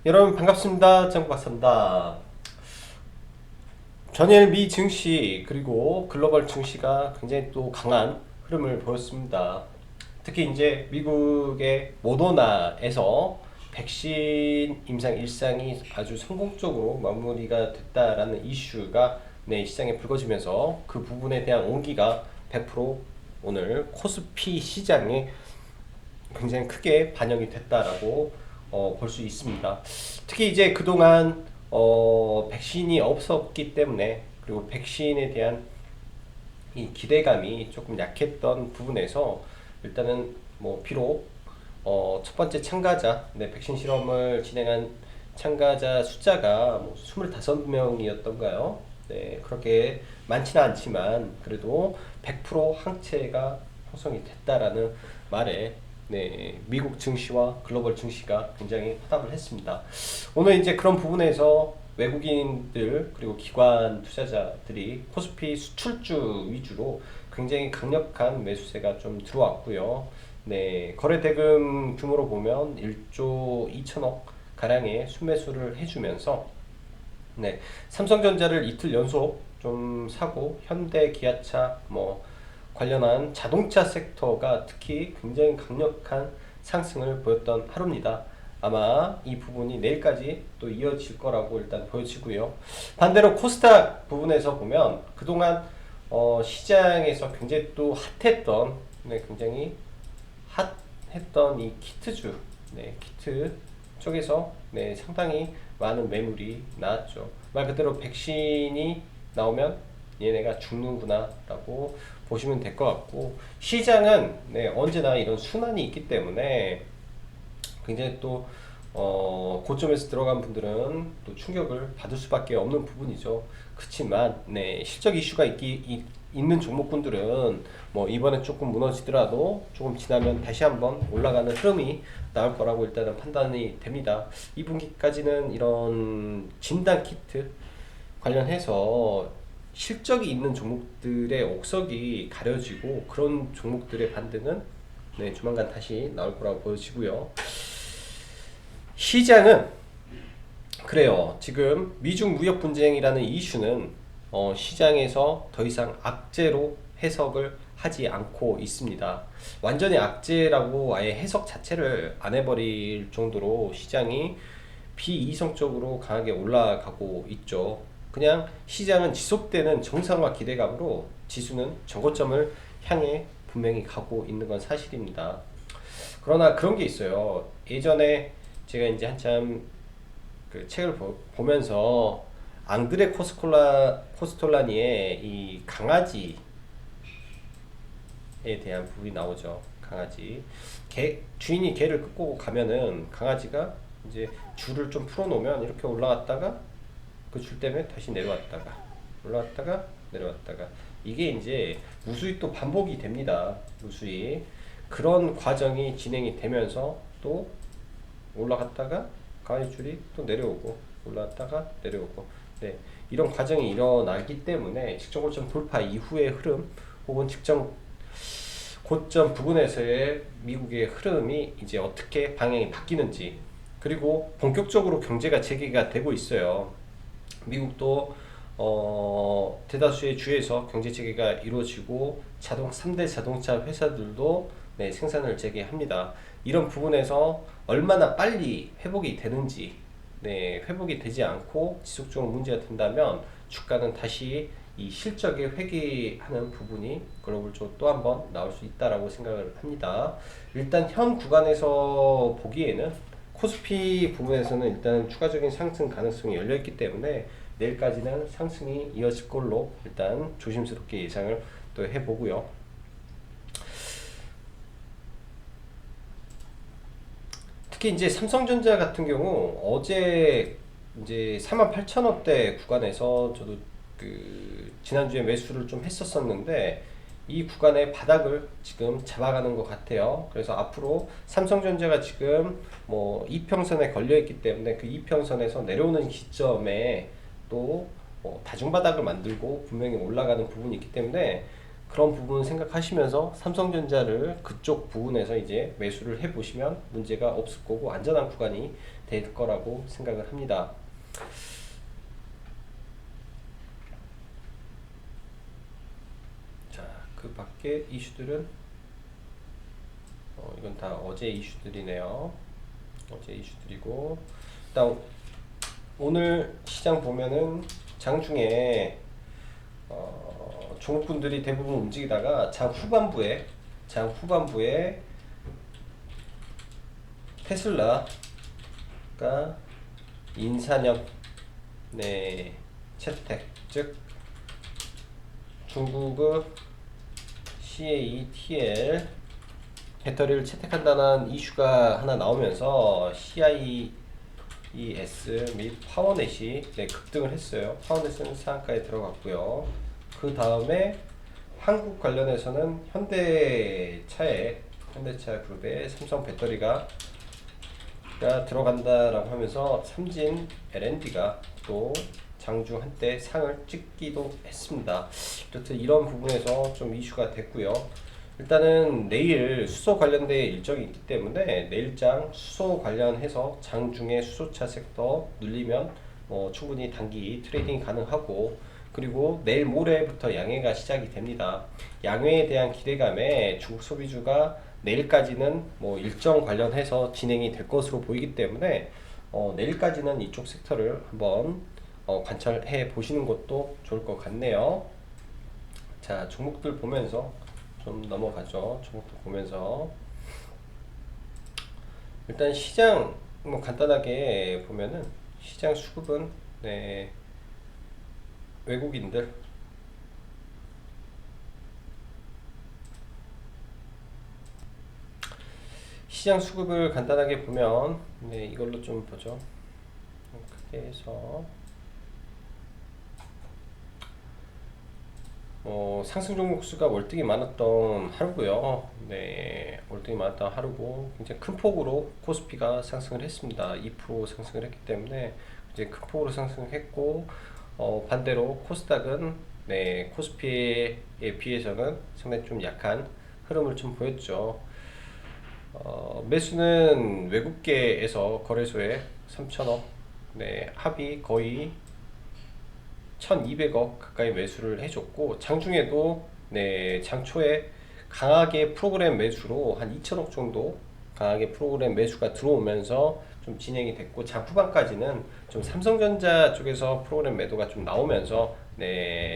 여러분 반갑습니다. 정박사입니다. 전일 미 증시 그리고 글로벌 증시가 굉장히 또 강한 흐름을 보였습니다. 특히 이제 미국의 모더나에서 백신 임상 일상이 아주 성공적으로 마무리가 됐다라는 이슈가 시장에 불거지면서 그 부분에 대한 온기가 100% 오늘 코스피 시장에 굉장히 크게 반영이 됐다라고 볼 수 있습니다. 특히 이제 그동안 백신이 없었기 때문에 그리고 백신에 대한 이 기대감이 조금 약했던 부분에서 일단은 뭐 비록 첫 번째 참가자, 백신 실험을 진행한 참가자 숫자가 뭐 25명이었던가요? 네, 그렇게 많지는 않지만 그래도 100% 항체가 형성이 됐다라는 말에 미국 증시와 글로벌 증시가 굉장히 화답을 했습니다. 오늘 이제 그런 부분에서 외국인들 그리고 기관 투자자들이 코스피 수출주 위주로 굉장히 강력한 매수세가 좀 들어왔고요. 거래 대금 규모로 보면 1조 2천억 가량의 순매수를 해주면서 삼성전자를 이틀 연속 좀 사고 현대, 기아차 뭐 관련한 자동차 섹터가 특히 굉장히 강력한 상승을 보였던 하루입니다. 아마 이 부분이 내일까지 또 이어질 거라고 일단 보여지고요. 반대로 코스닥 부분에서 보면 그동안 시장에서 굉장히 또 핫했던 굉장히 핫했던 이 키트주 키트 쪽에서 상당히 많은 매물이 나왔죠. 말 그대로 백신이 나오면 얘네가 죽는구나 라고 보시면 될 것 같고, 시장은 언제나 이런 순환이 있기 때문에 굉장히 또 고점에서 들어간 분들은 또 충격을 받을 수밖에 없는 부분이죠. 그렇지만 실적 이슈가 있는 종목군들은 뭐 이번에 조금 무너지더라도 조금 지나면 다시 한번 올라가는 흐름이 나올 거라고 일단은 판단이 됩니다. 2분기까지는 이런 진단 키트 관련해서 실적이 있는 종목들의 옥석이 가려지고 그런 종목들의 반등은 조만간 다시 나올 거라고 보여지고요. 시장은 그래요. 지금 미중 무역 분쟁이라는 이슈는 시장에서 더 이상 악재로 해석을 하지 않고 있습니다. 완전히 악재라고 아예 해석 자체를 안 해버릴 정도로 시장이 비이성적으로 강하게 올라가고 있죠. 그냥 시장은 지속되는 정상화 기대감으로 지수는 정고점을 향해 분명히 가고 있는 건 사실입니다. 그러나 그런 게 있어요. 예전에 제가 이제 한참 그 책을 보면서 앙드레 코스톨라니의 이 강아지에 대한 부분이 나오죠. 강아지. 주인이 개를 끌고 가면은 강아지가 이제 줄을 좀 풀어놓으면 이렇게 올라갔다가 그 줄 때문에 다시 내려왔다가 올라왔다가 내려왔다가, 이게 이제 무수히 또 반복이 됩니다. 무수히 그런 과정이 진행이 되면서 또 올라갔다가 강아지 줄이 또 내려오고 올라갔다가 내려오고, 이런 과정이 일어나기 때문에 직전 고점 돌파 이후의 흐름 혹은 직전 고점 부근에서의 미국의 흐름이 이제 어떻게 방향이 바뀌는지, 그리고 본격적으로 경제가 재개가 되고 있어요. 미국도 대다수의 주에서 경제 재개가 이루어지고 3대 자동차 회사들도 생산을 재개합니다. 이런 부분에서 얼마나 빨리 회복이 되는지, 회복이 되지 않고 지속적으로 문제가 된다면 주가는 다시 이 실적에 회귀하는 부분이 글로벌적으로 또 한번 나올 수 있다라고 생각을 합니다. 일단 현 구간에서 보기에는 코스피 부분에서는 일단 추가적인 상승 가능성이 열려있기 때문에 내일까지는 상승이 이어질 걸로 일단 조심스럽게 예상을 또 해보고요. 특히 이제 삼성전자 같은 경우 어제 이제 48,000원대 구간에서 저도 그 지난주에 매수를 좀 했었었는데 이 구간의 바닥을 지금 잡아가는 것 같아요. 그래서 앞으로 삼성전자가 지금 뭐 이평선에 걸려 있기 때문에 그 이평선에서 내려오는 기점에 또 다중바닥을 만들고 분명히 올라가는 부분이 있기 때문에 그런 부분 생각하시면서 삼성전자를 그쪽 부분에서 이제 매수를 해 보시면 문제가 없을 거고 안전한 구간이 될 거라고 생각을 합니다. 자, 그 밖에 이슈들은 이건 다 어제 이슈들이네요. 어제 이슈들이고 일단 오늘 시장 보면은 장중에 종목군들이 대부분 움직이다가 장 후반부에 테슬라가 인산염 채택 즉 중국의 CATL 배터리를 채택한다는 이슈가 하나 나오면서 CIES 및 파워넷이 급등을 했어요. 파워넷은 상한가에 들어갔고요. 그 다음에 한국 관련해서는 현대차 그룹의 삼성 배터리가 들어간다라고 하면서 삼진 L&D가 또 장중 한때 상을 찍기도 했습니다. 이렇듯 이런 부분에서 좀 이슈가 됐고요. 일단은 내일 수소 관련된 일정이 있기 때문에 내일장 수소 관련해서 장중에 수소차 섹터 눌리면 충분히 단기 트레이딩 가능하고, 그리고 내일 모레부터 양해가 시작이 됩니다. 양해에 대한 기대감에 중국 소비주가 내일까지는 일정 관련해서 진행이 될 것으로 보이기 때문에 내일까지는 이쪽 섹터를 한번 관찰해 보시는 것도 좋을 것 같네요. 자, 종목들 보면서 좀 넘어가죠. 종목들 보면서 일단 시장 간단하게 보면은 시장 수급은 외국인들 시장 수급을 간단하게 보면 이걸로 좀 보죠. 크게 해서 상승 종목 수가 월등히 많았던 하루고요. 월등히 많았던 하루고 굉장히 큰 폭으로 코스피가 상승을 했습니다. 2% 상승을 했기 때문에 이제 큰 폭으로 상승을 했고, 반대로 코스닥은 코스피에 비해서는 상당히 좀 약한 흐름을 좀 보였죠. 매수는 외국계에서 거래소에 3천억 합이 거의 1200억 가까이 매수를 해줬고, 장중에도 장초에 강하게 프로그램 매수로 한 2000억 정도 강하게 프로그램 매수가 들어오면서 좀 진행이 됐고, 장 후반까지는 좀 삼성전자 쪽에서 프로그램 매도가 좀 나오면서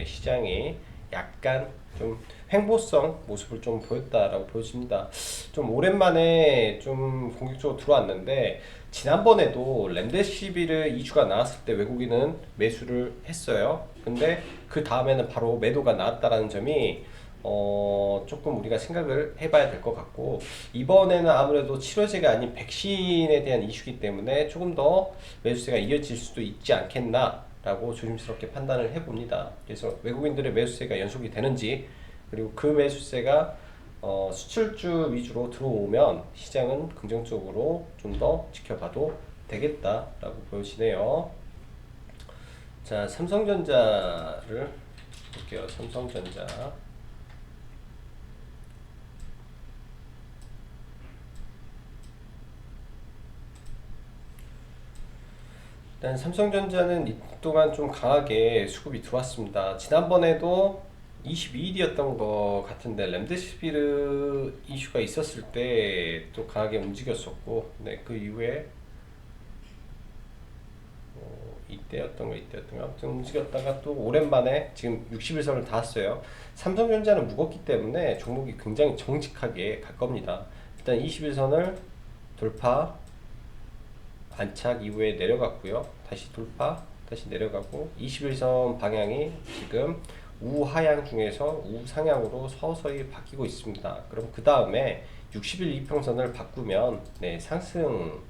시장이 약간 좀 횡보성 모습을 좀 보였다라고 보여집니다. 좀 오랜만에 좀 공격적으로 들어왔는데, 지난번에도 렘데시비르 이슈가 나왔을 때 외국인은 매수를 했어요. 근데 그 다음에는 바로 매도가 나왔다라는 점이 조금 우리가 생각을 해봐야 될 것 같고, 이번에는 아무래도 치료제가 아닌 백신에 대한 이슈이기 때문에 조금 더 매수세가 이어질 수도 있지 않겠나 라고 조심스럽게 판단을 해봅니다. 그래서 외국인들의 매수세가 연속이 되는지, 그리고 그 매수세가 수출주 위주로 들어오면 시장은 긍정적으로 좀 더 지켜봐도 되겠다라고 보여지네요. 자, 삼성전자를 볼게요. 삼성전자. 일단 삼성전자는 이동안 좀 강하게 수급이 들어왔습니다. 지난번에도 22일이었던 것 같은데 렘데시비르 이슈가 있었을 때 또 강하게 움직였었고, 그 이후에 이때였던 거 아무튼 움직였다가 또 오랜만에 지금 60일선을 닿았어요. 삼성전자는 무겁기 때문에 종목이 굉장히 정직하게 갈 겁니다. 일단 21선을 돌파 안착 이후에 내려갔고요. 다시 돌파, 다시 내려가고 21선 방향이 지금 우하향 중에서 우상향으로 서서히 바뀌고 있습니다. 그럼 그 다음에 60일 이평선을 바꾸면 상승으로의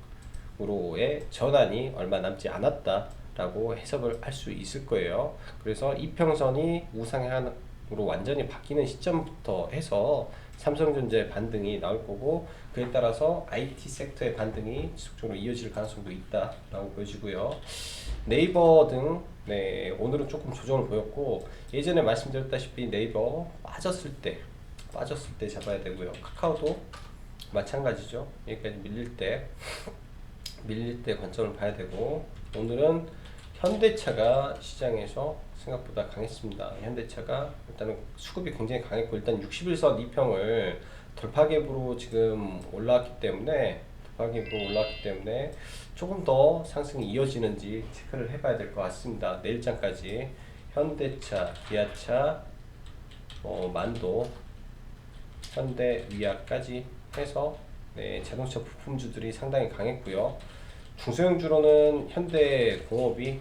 전환이 얼마 남지 않았다라고 해석을 할 수 있을 거예요. 그래서 이평선이 우상향으로 완전히 바뀌는 시점부터 해서 삼성전자의 반등이 나올 거고, 그에 따라서 IT 섹터의 반등이 지속적으로 이어질 가능성도 있다라고 보여지고요. 네이버 등 네, 오늘은 조금 조정을 보였고 예전에 말씀드렸다시피 네이버 빠졌을 때 잡아야 되고요. 카카오도 마찬가지죠. 여기까지 밀릴 때 관점을 봐야 되고 오늘은 현대차가 시장에서 생각보다 강했습니다. 현대차가 일단은 수급이 굉장히 강했고 일단 61선 2평을 돌파갭으로 지금 올라왔기 때문에 조금 더 상승이 이어지는지 체크를 해봐야 될 것 같습니다. 내일장까지 현대차, 기아차, 만도, 현대, 위아까지 해서 네, 자동차 부품주들이 상당히 강했고요. 중소형주로는 현대공업이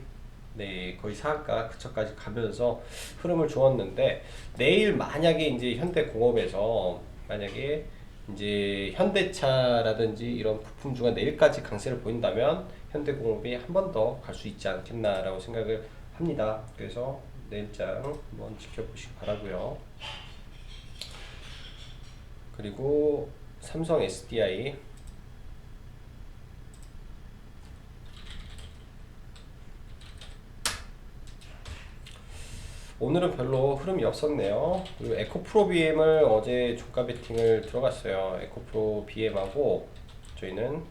네, 거의 상한가 근처까지 가면서 흐름을 주었는데 내일 만약에 이제 현대공업에서 만약에 이제 현대차라든지 이런 부품주가 내일까지 강세를 보인다면 현대공업이 한 번 더 갈 수 있지 않겠나라고 생각을 합니다. 그래서 내일장 한번 지켜보시기 바라고요. 그리고 삼성 SDI 오늘은 별로 흐름이 없었네요. 그리고 에코프로 BM을 어제 종가 베팅을 들어갔어요. 에코프로 BM하고 저희는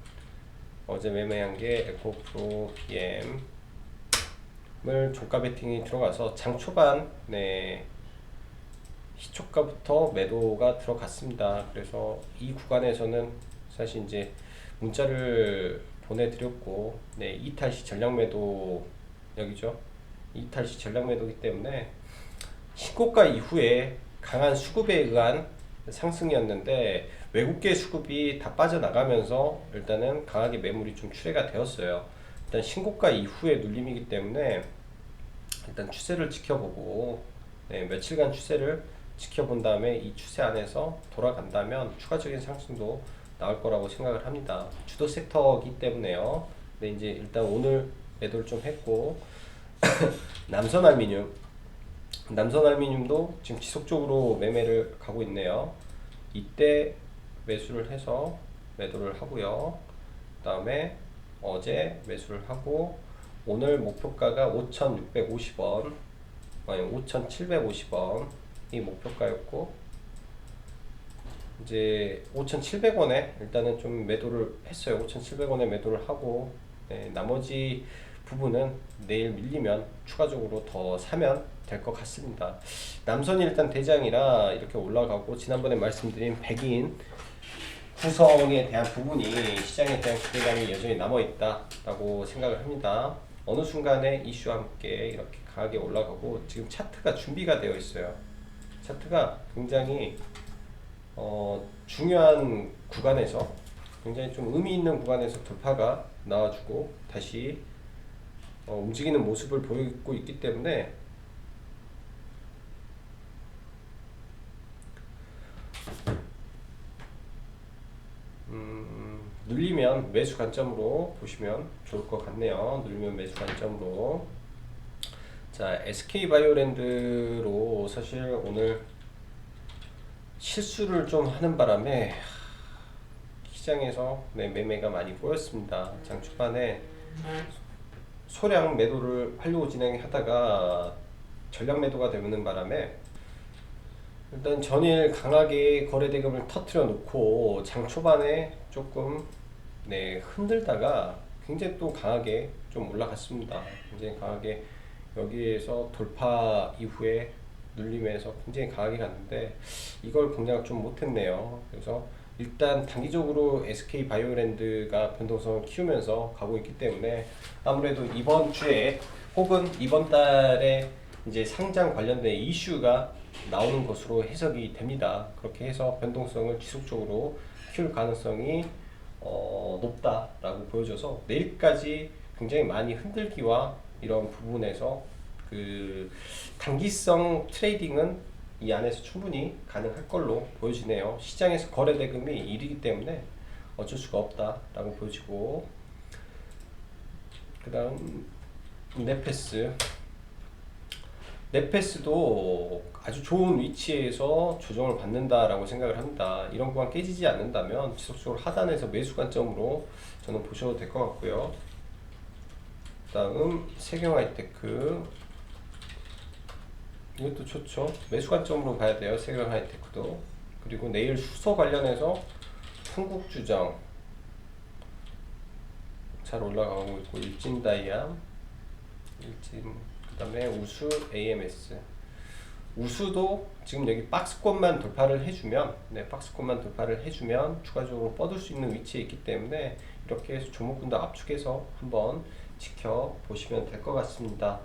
어제 매매한 게 에코프로 BM을 종가 베팅이 들어가서 장 초반 네, 시초가부터 매도가 들어갔습니다. 그래서 이 구간에서는 사실 이제 문자를 보내드렸고 네, 이탈시 전량 매도 여기죠. 이탈시 전량 매도이기 때문에 신고가 이후에 강한 수급에 의한 상승이었는데 외국계 수급이 다 빠져나가면서 일단은 강하게 매물이 좀 출회가 되었어요. 일단 신고가 이후에 눌림이기 때문에 일단 추세를 지켜보고 네, 며칠간 추세를 지켜본 다음에 이 추세 안에서 돌아간다면 추가적인 상승도 나올 거라고 생각을 합니다. 주도 섹터이기 때문에요. 근데 이제 일단 오늘 매도를 좀 했고 남선알미늄도 지금 지속적으로 매매를 가고 있네요. 이때 매수를 해서 매도를 하고요. 그 다음에 어제 매수를 하고 오늘 목표가가 5,650원 아니 5,750원이 목표가였고 이제 5,700원에 일단은 좀 매도를 했어요. 5,700원에 매도를 하고 네, 나머지 부분은 내일 밀리면 추가적으로 더 사면 될 것 같습니다. 남선이 일단 대장이라 이렇게 올라가고 지난번에 말씀드린 백인 구성에 대한 부분이 시장에 대한 기대감이 여전히 남아있다라고 생각을 합니다. 어느 순간에 이슈와 함께 이렇게 강하게 올라가고 지금 차트가 준비가 되어 있어요. 차트가 굉장히 중요한 구간에서 굉장히 좀 의미 있는 구간에서 돌파가 나와주고 다시 움직이는 모습을 보이고 있기 때문에 눌리면 매수 관점으로 보시면 좋을 것 같네요. 눌리면 매수 관점으로. 자, SK바이오랜드로 사실 오늘 실수를 좀 하는 바람에 시장에서 네, 매매가 많이 보였습니다. 장 초반에 소량 매도를 하려고 진행하다가 전량 매도가 되는 바람에 일단 전일 강하게 거래대금을 터트려 놓고 장 초반에 조금 네, 흔들다가 굉장히 또 강하게 좀 올라갔습니다. 굉장히 강하게 여기에서 돌파 이후에 눌림에서 굉장히 강하게 갔는데 이걸 공략을 좀 못했네요. 그래서 일단 단기적으로 SK바이오랜드가 변동성을 키우면서 가고 있기 때문에 아무래도 이번 주에 혹은 이번 달에 이제 상장 관련된 이슈가 나오는 것으로 해석이 됩니다. 그렇게 해서 변동성을 지속적으로 키울 가능성이 높다라고 보여져서 내일까지 굉장히 많이 흔들기와 이런 부분에서 그 단기성 트레이딩은 이 안에서 충분히 가능할 걸로 보여지네요. 시장에서 거래 대금이 1이기 때문에 어쩔 수가 없다라고 보여지고 그 다음 네페스도 아주 좋은 위치에서 조정을 받는다라고 생각을 합니다. 이런 구간 깨지지 않는다면 지속적으로 하단에서 매수 관점으로 저는 보셔도 될 것 같고요. 다음 세경 하이테크, 이것도 좋죠. 매수 관점으로 봐야 돼요. 세경 하이테크도. 그리고 내일 수소 관련해서 풍국주정 잘 올라가고 있고, 일진다이아, 일진, 그 다음에 우수 AMS. 우수도 지금 여기 박스권만 돌파를 해주면, 박스권만 돌파를 해주면 추가적으로 뻗을 수 있는 위치에 있기 때문에 이렇게 해서 종목군도 압축해서 한번 지켜보시면 될 것 같습니다.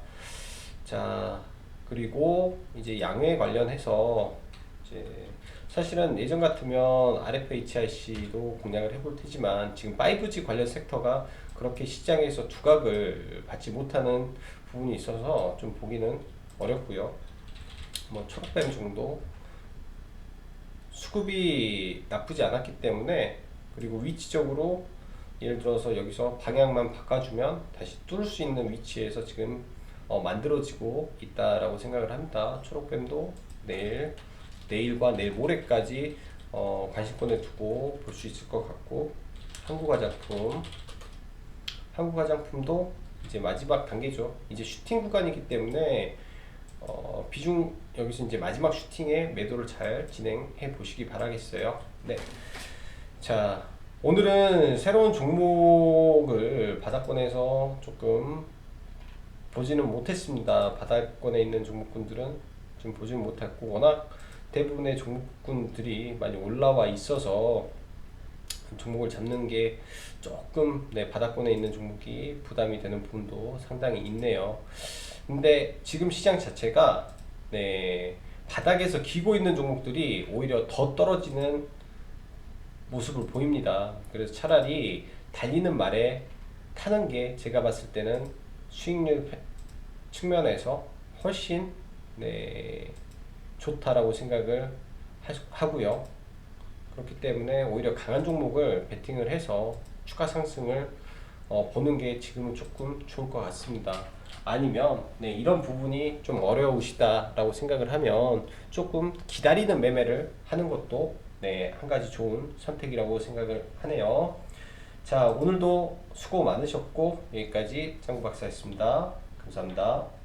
자, 그리고 이제 양회 관련해서 이제 사실은 예전 같으면 RFHIC도 공략을 해볼 테지만, 지금 5G 관련 섹터가 그렇게 시장에서 두각을 받지 못하는 부분이 있어서 좀 보기는 어렵고요. 뭐 초록뱀 정도 수급이 나쁘지 않았기 때문에, 그리고 위치적으로 예를 들어서 여기서 방향만 바꿔주면 다시 뚫을 수 있는 위치에서 지금 만들어지고 있다라고 생각을 합니다. 초록뱀도 내일과 내일 모레까지 관심권에 두고 볼 수 있을 것 같고, 한국화장품도 이제 마지막 단계죠. 이제 슈팅 구간이기 때문에 비중 여기서 이제 마지막 슈팅에 매도를 잘 진행해 보시기 바라겠어요. 네. 자, 오늘은 새로운 종목을 바닥권에서 조금 보지는 못했습니다. 바닥권에 있는 종목군들은 좀 보지는 못했고, 워낙 대부분의 종목군들이 많이 올라와 있어서 종목을 잡는 게 조금 바닥권에 있는 종목이 부담이 되는 부분도 상당히 있네요. 근데 지금 시장 자체가 바닥에서 기고 있는 종목들이 오히려 더 떨어지는 모습을 보입니다. 그래서 차라리 달리는 말에 타는 게 제가 봤을 때는 수익률 측면에서 훨씬 좋다라고 생각을 하고요. 그렇기 때문에 오히려 강한 종목을 베팅을 해서 추가 상승을 보는 게 지금은 조금 좋을 것 같습니다. 아니면 이런 부분이 좀 어려우시다라고 생각을 하면 조금 기다리는 매매를 하는 것도 한 가지 좋은 선택이라고 생각을 하네요. 자, 오늘도 수고 많으셨고 여기까지 짱구 박사였습니다. 감사합니다.